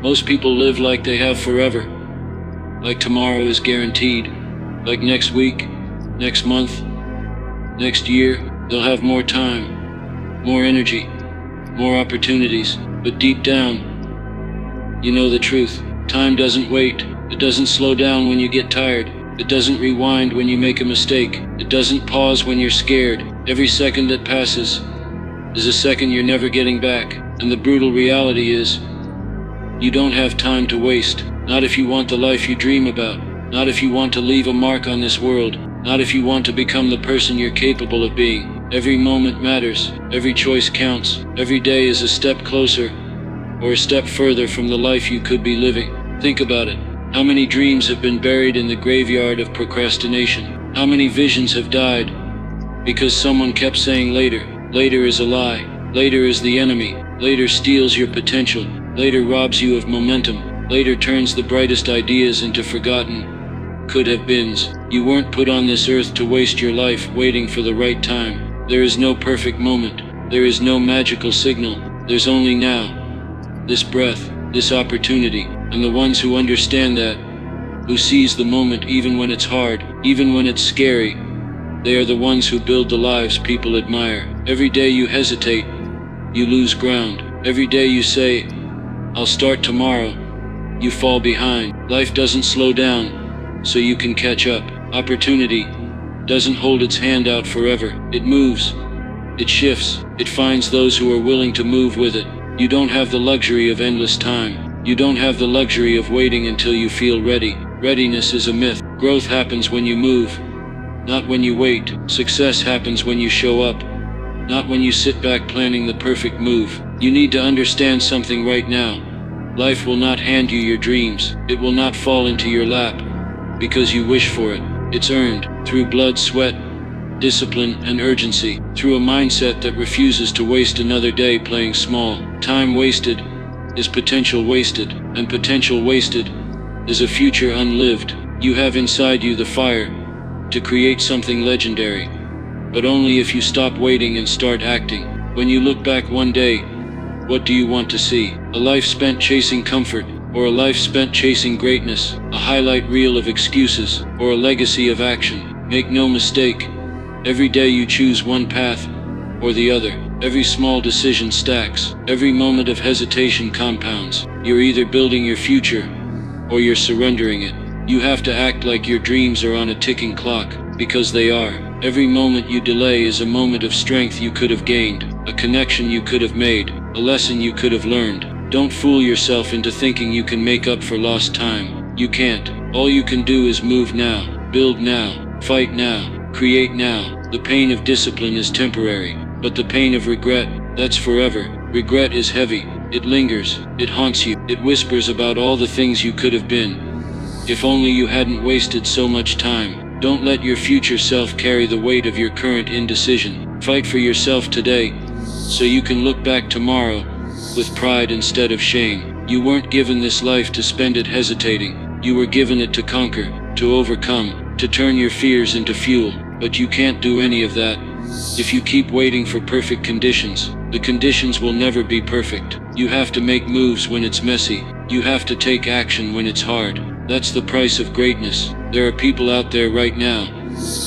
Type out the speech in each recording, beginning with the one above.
Most people live like they have forever, like tomorrow is guaranteed, like next week, next month, next year, they'll have more time, more energy, more opportunities. But deep down, you know the truth. Time doesn't wait. It doesn't slow down when you get tired. It doesn't rewind when you make a mistake. It doesn't pause when you're scared. Every second that passes is a second you're never getting back. And the brutal reality is, you don't have time to waste. Not if you want the life you dream about. Not if you want to leave a mark on this world. Not if you want to become the person you're capable of being. Every moment matters. Every choice counts. Every day is a step closer, or a step further from the life you could be living. Think about it. How many dreams have been buried in the graveyard of procrastination? How many visions have died because someone kept saying later? Later is a lie. Later is the enemy. Later steals your potential. Later robs you of momentum. Later turns the brightest ideas into forgotten could-have-beens. You weren't put on this earth to waste your life waiting for the right time. There is no perfect moment. There is no magical signal. There's only now. This breath, this opportunity. And the ones who understand that, who seize the moment even when it's hard, even when it's scary, they are the ones who build the lives people admire. Every day you hesitate, you lose ground. Every day you say, I'll start tomorrow, you fall behind. Life doesn't slow down, so you can catch up. Opportunity doesn't hold its hand out forever. It moves, it shifts, it finds those who are willing to move with it. You don't have the luxury of endless time. You don't have the luxury of waiting until you feel ready. Readiness is a myth. Growth happens when you move, not when you wait. Success happens when you show up, not when you sit back planning the perfect move. You need to understand something right now. Life will not hand you your dreams. It will not fall into your lap because you wish for it. It's earned through blood, sweat, discipline, and urgency. Through a mindset that refuses to waste another day playing small. Time wasted is potential wasted, and potential wasted is a future unlived. You have inside you the fire to create something legendary, but only if you stop waiting and start acting. When you look back one day, what do you want to see? A life spent chasing comfort, or a life spent chasing greatness? A highlight reel of excuses, or a legacy of action? Make no mistake, every day you choose one path or the other. Every small decision stacks. Every moment of hesitation compounds. You're either building your future, or you're surrendering it. You have to act like your dreams are on a ticking clock, because they are. Every moment you delay is a moment of strength you could have gained, a connection you could have made, a lesson you could have learned. Don't fool yourself into thinking you can make up for lost time. You can't. All you can do is move now, build now, fight now, create now. The pain of discipline is temporary, but the pain of regret, that's forever. Regret is heavy. It lingers. It haunts you. It whispers about all the things you could have been. If only you hadn't wasted so much time. Don't let your future self carry the weight of your current indecision. Fight for yourself today, so you can look back tomorrow with pride instead of shame. You weren't given this life to spend it hesitating. You were given it to conquer, to overcome, to turn your fears into fuel. But you can't do any of that if you keep waiting for perfect conditions. The conditions will never be perfect. You have to make moves when it's messy. You have to take action when it's hard. That's the price of greatness. There are people out there right now,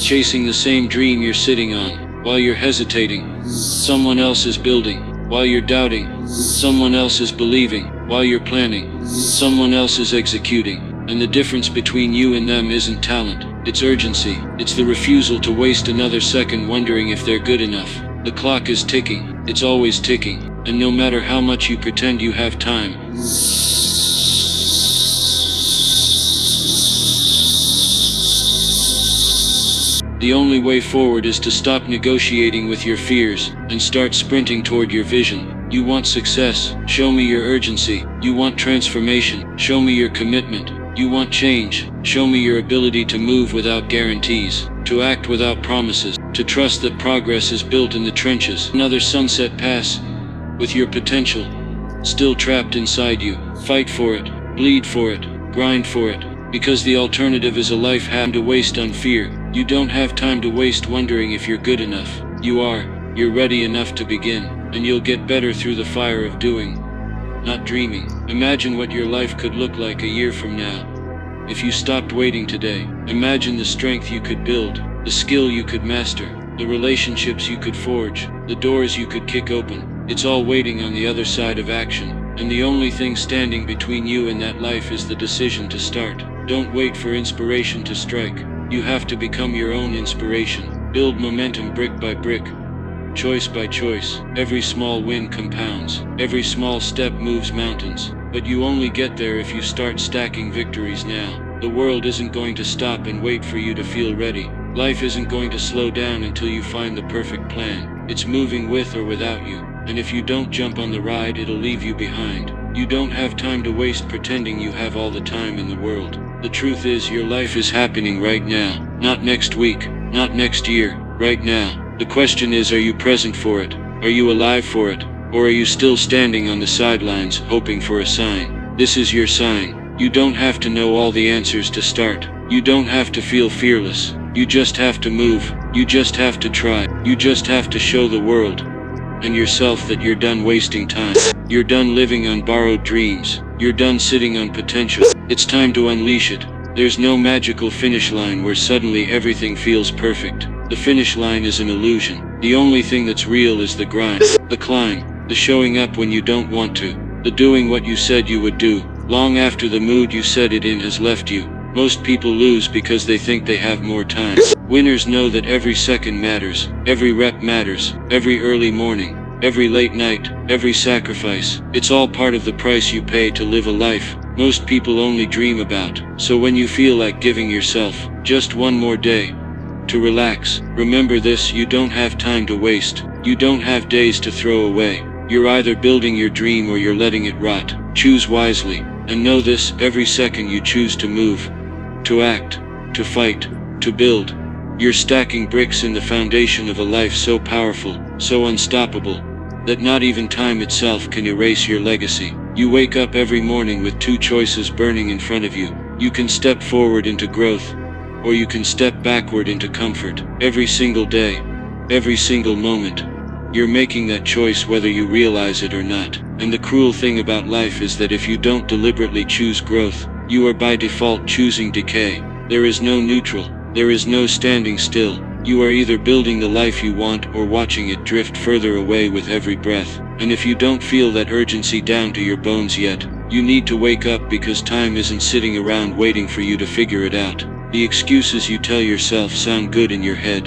chasing the same dream you're sitting on. While you're hesitating, someone else is building. While you're doubting, someone else is believing. While you're planning, someone else is executing. And the difference between you and them isn't talent. It's urgency. It's the refusal to waste another second wondering if they're good enough. The clock is ticking. It's always ticking. And no matter how much you pretend you have time, the only way forward is to stop negotiating with your fears and start sprinting toward your vision. You want success? Show me your urgency. You want transformation? Show me your commitment. You want change? Show me your ability to move without guarantees, to act without promises, to trust that progress is built in the trenches. Another sunset pass with your potential still trapped inside you. Fight for it, bleed for it, grind for it, because the alternative is a life having to waste on fear. You don't have time to waste wondering if you're good enough. You are. You're ready enough to begin, and you'll get better through the fire of doing. not dreaming. Imagine what your life could look like a year from now. If you stopped waiting today, imagine the strength you could build, the skill you could master, the relationships you could forge, the doors you could kick open. It's all waiting on the other side of action, and the only thing standing between you and that life is the decision to start. Don't wait for inspiration to strike. You have to become your own inspiration. Build momentum brick by brick, choice by choice. Every small win compounds. Every small step moves mountains. But you only get there if you start stacking victories now. The world isn't going to stop and wait for you to feel ready. Life isn't going to slow down until you find the perfect plan. It's moving with or without you. And if you don't jump on the ride, it'll leave you behind. You don't have time to waste pretending you have all the time in the world. The truth is, your life is happening right now. Not next week, not next year, right now. The question is, are you present for it? Are you alive for it? Or are you still standing on the sidelines, hoping for a sign? This is your sign. You don't have to know all the answers to start. You don't have to feel fearless. You just have to move. You just have to try. You just have to show the world and yourself that you're done wasting time. You're done living on borrowed dreams. You're done sitting on potential. It's time to unleash it. There's no magical finish line where suddenly everything feels perfect. The finish line is an illusion. The only thing that's real is the grind, the climb, the showing up when you don't want to, the doing what you said you would do, long after the mood you said it in has left you. Most people lose because they think they have more time. Winners know that every second matters, every rep matters, every early morning, every late night, every sacrifice. It's all part of the price you pay to live a life most people only dream about. So when you feel like giving yourself just one more day to relax, remember this: you don't have time to waste. You don't have days to throw away. You're either building your dream or you're letting it rot. Choose wisely, and know this: every second you choose to move, to act, to fight, to build, you're stacking bricks in the foundation of a life so powerful, so unstoppable, that not even time itself can erase your legacy. You wake up every morning with two choices burning in front of you. You can step forward into growth, or you can step backward into comfort. Every single day, every single moment, you're making that choice whether you realize it or not. And the cruel thing about life is that if you don't deliberately choose growth, you are by default choosing decay. There is no neutral. There is no standing still. You are either building the life you want or watching it drift further away with every breath. And if you don't feel that urgency down to your bones yet, you need to wake up, because time isn't sitting around waiting for you to figure it out. The excuses you tell yourself sound good in your head,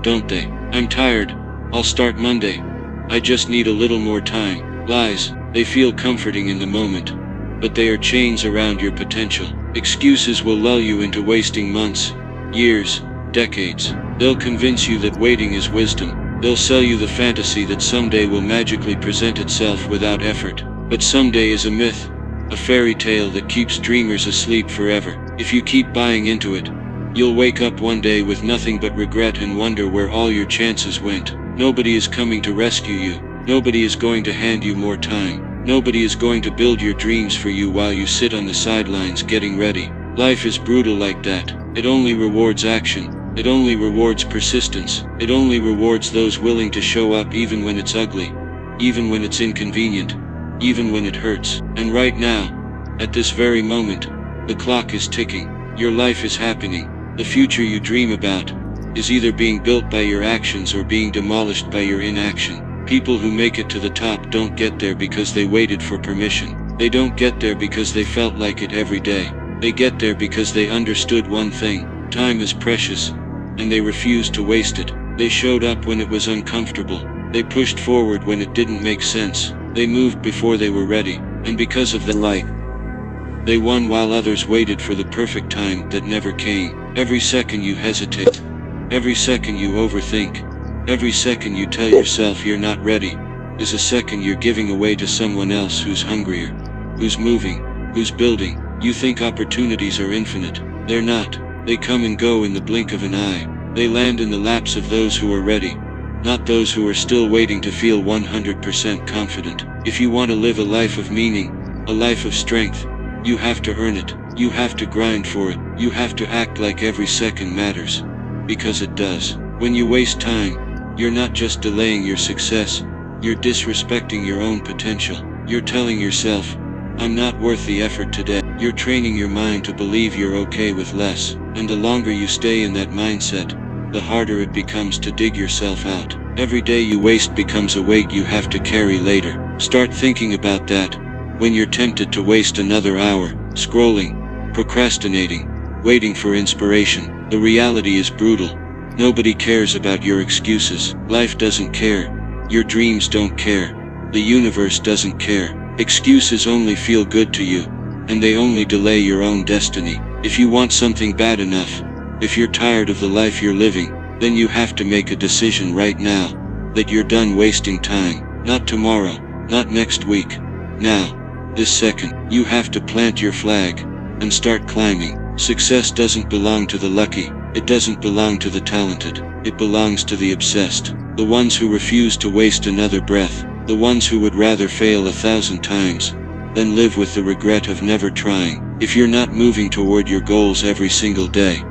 don't they? I'm tired. I'll start Monday. I just need a little more time. Lies. They feel comforting in the moment, but they are chains around your potential. Excuses will lull you into wasting months, years, decades. They'll convince you that waiting is wisdom. They'll sell you the fantasy that someday will magically present itself without effort. But someday is a myth, a fairy tale that keeps dreamers asleep forever. If you keep buying into it, you'll wake up one day with nothing but regret and wonder where all your chances went. Nobody is coming to rescue you. Nobody is going to hand you more time. Nobody is going to build your dreams for you while you sit on the sidelines getting ready. Life is brutal like that. It only rewards action. It only rewards persistence. It only rewards those willing to show up even when it's ugly, even when it's inconvenient, even when it hurts. And right now, at this very moment, the clock is ticking. Your life is happening. The future you dream about is either being built by your actions or being demolished by your inaction. People who make it to the top don't get there because they waited for permission. They don't get there because they felt like it every day. They get there because they understood one thing: time is precious, and they refused to waste it. They showed up when it was uncomfortable. They pushed forward when it didn't make sense. They moved before they were ready, and because of the light, they won while others waited for the perfect time that never came. Every second you hesitate, every second you overthink, every second you tell yourself you're not ready, is a second you're giving away to someone else who's hungrier, who's moving, who's building. You think opportunities are infinite. They're not. They come and go in the blink of an eye. They land in the laps of those who are ready, not those who are still waiting to feel 100% confident. If you want to live a life of meaning, a life of strength, you have to earn it. You have to grind for it. You have to act like every second matters, because it does. When you waste time, you're not just delaying your success, you're disrespecting your own potential. You're telling yourself, I'm not worth the effort today. You're training your mind to believe you're okay with less, and the longer you stay in that mindset, the harder it becomes to dig yourself out. Every day you waste becomes a weight you have to carry later. Start thinking about that when you're tempted to waste another hour, scrolling, procrastinating, waiting for inspiration. The reality is brutal. Nobody cares about your excuses. Life doesn't care. Your dreams don't care. The universe doesn't care. Excuses only feel good to you, and they only delay your own destiny. If you want something bad enough, if you're tired of the life you're living, then you have to make a decision right now, that you're done wasting time. Not tomorrow, not next week. Now, this second, you have to plant your flag, and start climbing. Success doesn't belong to the lucky, it doesn't belong to the talented, it belongs to the obsessed. The ones who refuse to waste another breath, the ones who would rather fail 1,000 times than live with the regret of never trying. If you're not moving toward your goals every single day,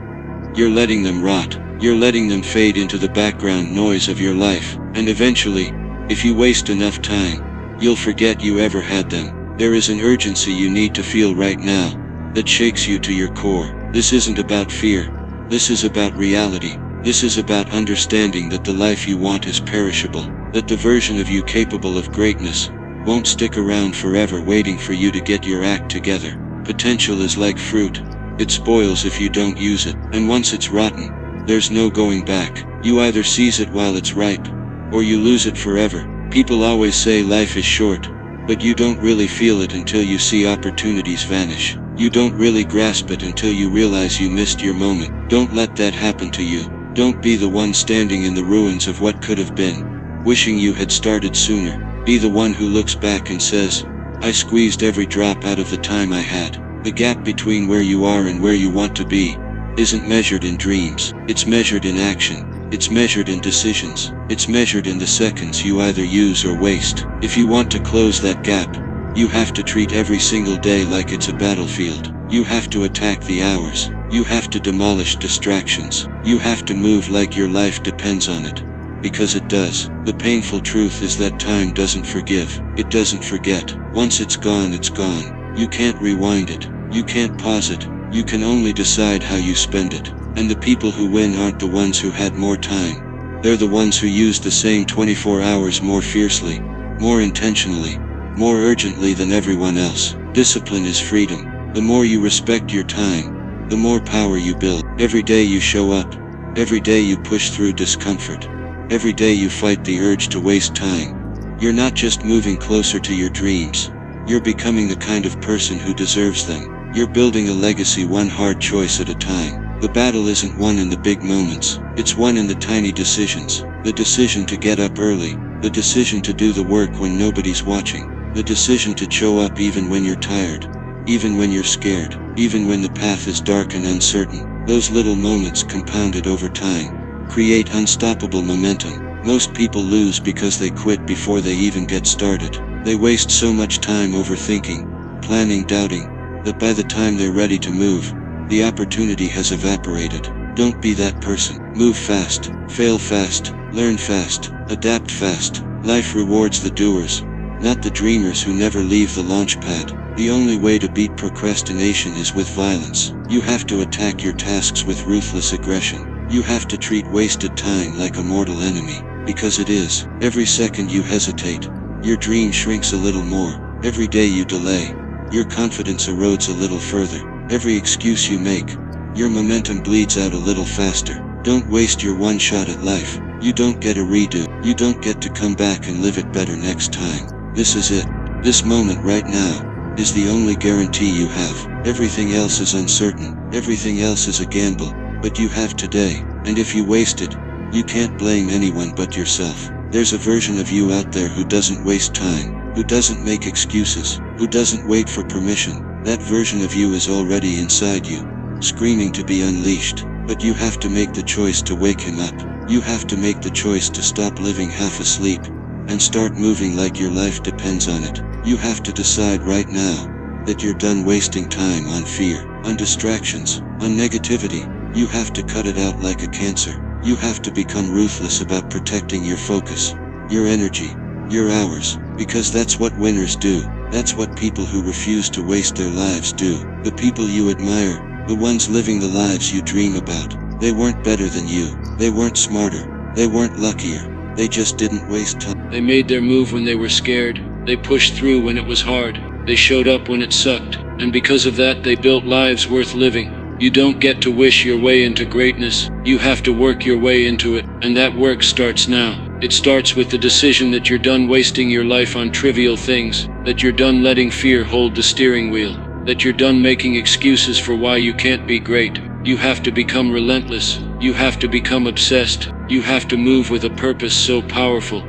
you're letting them rot. You're letting them fade into the background noise of your life, and eventually, if you waste enough time, you'll forget you ever had them. There is an urgency you need to feel right now that shakes you to your core. This isn't about fear. This is about reality. This is about understanding that the life you want is perishable, that the version of you capable of greatness won't stick around forever waiting for you to get your act together. Potential is like fruit. It spoils if you don't use it, and once it's rotten, there's no going back. You either seize it while it's ripe, or you lose it forever. People always say life is short, but you don't really feel it until you see opportunities vanish. You don't really grasp it until you realize you missed your moment. Don't let that happen to you. Don't be the one standing in the ruins of what could have been, wishing you had started sooner. Be the one who looks back and says, I squeezed every drop out of the time I had. The gap between where you are and where you want to be isn't measured in dreams. It's measured in action. It's measured in decisions. It's measured in the seconds you either use or waste. If you want to close that gap, you have to treat every single day like it's a battlefield. You have to attack the hours. You have to demolish distractions. You have to move like your life depends on it. Because it does. The painful truth is that time doesn't forgive. It doesn't forget. Once it's gone, it's gone. You can't rewind it. You can't pause it. You can only decide how you spend it. And the people who win aren't the ones who had more time. They're the ones who used the same 24 hours more fiercely, more intentionally, more urgently than everyone else. Discipline is freedom. The more you respect your time, the more power you build. Every day you show up. Every day you push through discomfort. Every day you fight the urge to waste time. You're not just moving closer to your dreams. You're becoming the kind of person who deserves them. You're building a legacy one hard choice at a time. The battle isn't won in the big moments. It's won in the tiny decisions. The decision to get up early. The decision to do the work when nobody's watching. The decision to show up even when you're tired. Even when you're scared. Even when the path is dark and uncertain. Those little moments compounded over time create unstoppable momentum. Most people lose because they quit before they even get started. They waste so much time overthinking, planning, doubting, that by the time they're ready to move, the opportunity has evaporated. Don't be that person. Move fast, fail fast, learn fast, adapt fast. Life rewards the doers, not the dreamers who never leave the launch pad. The only way to beat procrastination is with violence. You have to attack your tasks with ruthless aggression. You have to treat wasted time like a mortal enemy, because it is. Every second you hesitate, your dream shrinks a little more. Every day you delay, your confidence erodes a little further. Every excuse you make, your momentum bleeds out a little faster. Don't waste your one shot at life. You don't get a redo. You don't get to come back and live it better next time. This is it. This moment right now is the only guarantee you have. Everything else is uncertain. Everything else is a gamble. But you have today, and if you waste it, you can't blame anyone but yourself. There's a version of you out there who doesn't waste time, who doesn't make excuses, who doesn't wait for permission. That version of you is already inside you, screaming to be unleashed. But you have to make the choice to wake him up. You have to make the choice to stop living half asleep, and start moving like your life depends on it. You have to decide right now that you're done wasting time on fear, on distractions, on negativity. You have to cut it out like a cancer. You have to become ruthless about protecting your focus, your energy, your hours, Because that's what winners do. That's what people who refuse to waste their lives do. The people you admire, the ones living the lives you dream about, they weren't better than you. They weren't smarter. They weren't luckier. They just didn't waste time. They made their move when they were scared. They pushed through when it was hard. They showed up when it sucked. And because of that, they built lives worth living. You don't get to wish your way into greatness. You have to work your way into it. And that work starts now. It starts with the decision that you're done wasting your life on trivial things, that you're done letting fear hold the steering wheel, that you're done making excuses for why you can't be great. You have to become relentless. You have to become obsessed. You have to move with a purpose so powerful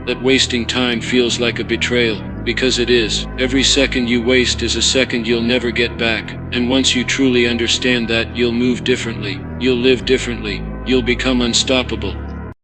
that wasting time feels like a betrayal, because it is. Every second you waste is a second you'll never get back. And once you truly understand that, you'll move differently. You'll live differently. You'll become unstoppable.